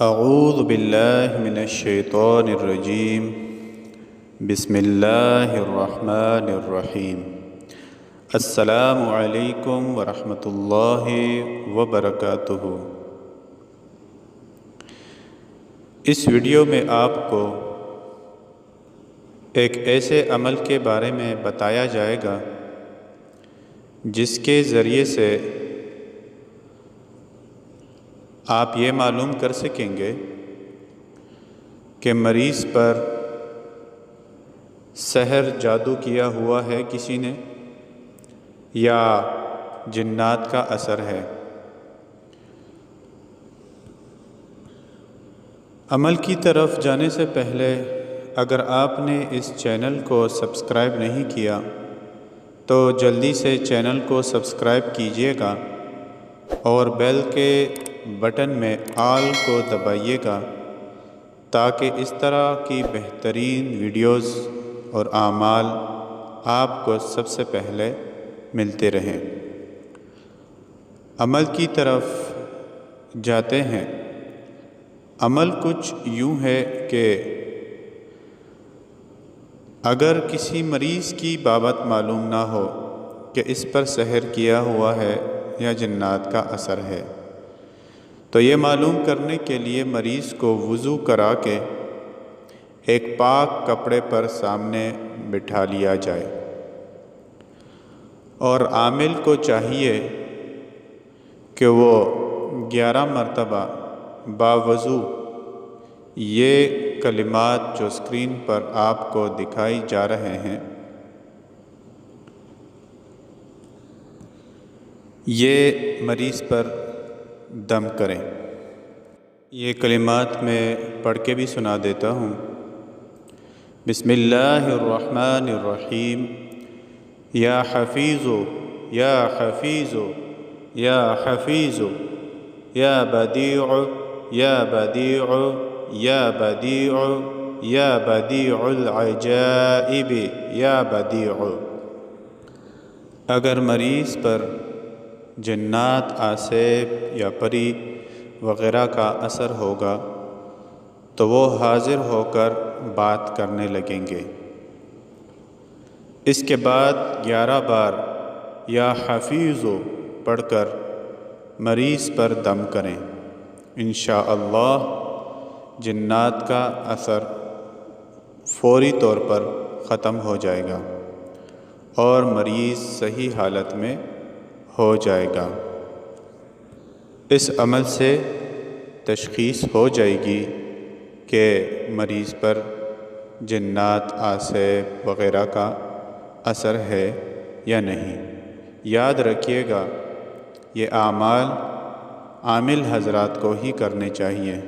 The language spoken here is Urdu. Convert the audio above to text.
اعوذ باللہ من الشیطان الرجیم بسم اللہ الرحمن الرحیم السلام علیکم ورحمۃ اللہ وبرکاتہ۔ اس ویڈیو میں آپ کو ایک ایسے عمل کے بارے میں بتایا جائے گا جس کے ذریعے سے آپ یہ معلوم کر سکیں گے کہ مریض پر سحر جادو کیا ہوا ہے کسی نے یا جنات کا اثر ہے۔ عمل کی طرف جانے سے پہلے اگر آپ نے اس چینل کو سبسکرائب نہیں کیا تو جلدی سے چینل کو سبسکرائب کیجیے گا اور بیل کے بٹن میں آل کو دبائیے گا تاکہ اس طرح کی بہترین ویڈیوز اور اعمال آپ کو سب سے پہلے ملتے رہیں۔ عمل کی طرف جاتے ہیں۔ عمل کچھ یوں ہے کہ اگر کسی مریض کی بابت معلوم نہ ہو کہ اس پر سحر کیا ہوا ہے یا جنات کا اثر ہے تو یہ معلوم کرنے کے لیے مریض کو وضو کرا کے ایک پاک کپڑے پر سامنے بٹھا لیا جائے اور عامل کو چاہیے کہ وہ 11 مرتبہ باوضو یہ کلمات جو اسکرین پر آپ کو دکھائی جا رہے ہیں یہ مریض پر دم کریں۔ یہ کلمات میں پڑھ کے بھی سنا دیتا ہوں۔ بسم اللہ الرحمن الرحیم یا حفیظ یا حفیظ یا حفیظ یا بدیع یا بدیع یا بدیع یا بدیع العجائب یا بدیع۔ اگر مریض پر جنات، آسیب یا پری وغیرہ کا اثر ہوگا تو وہ حاضر ہو کر بات کرنے لگیں گے۔ اس کے بعد 11 بار یا حفیظ پڑھ کر مریض پر دم کریں۔ انشاءاللہ جنات کا اثر فوری طور پر ختم ہو جائے گا اور مریض صحیح حالت میں ہو جائے گا۔ اس عمل سے تشخیص ہو جائے گی کہ مریض پر جنات، آسیب وغیرہ کا اثر ہے یا نہیں۔ یاد رکھیے گا یہ اعمال عامل حضرات کو ہی کرنے چاہیے۔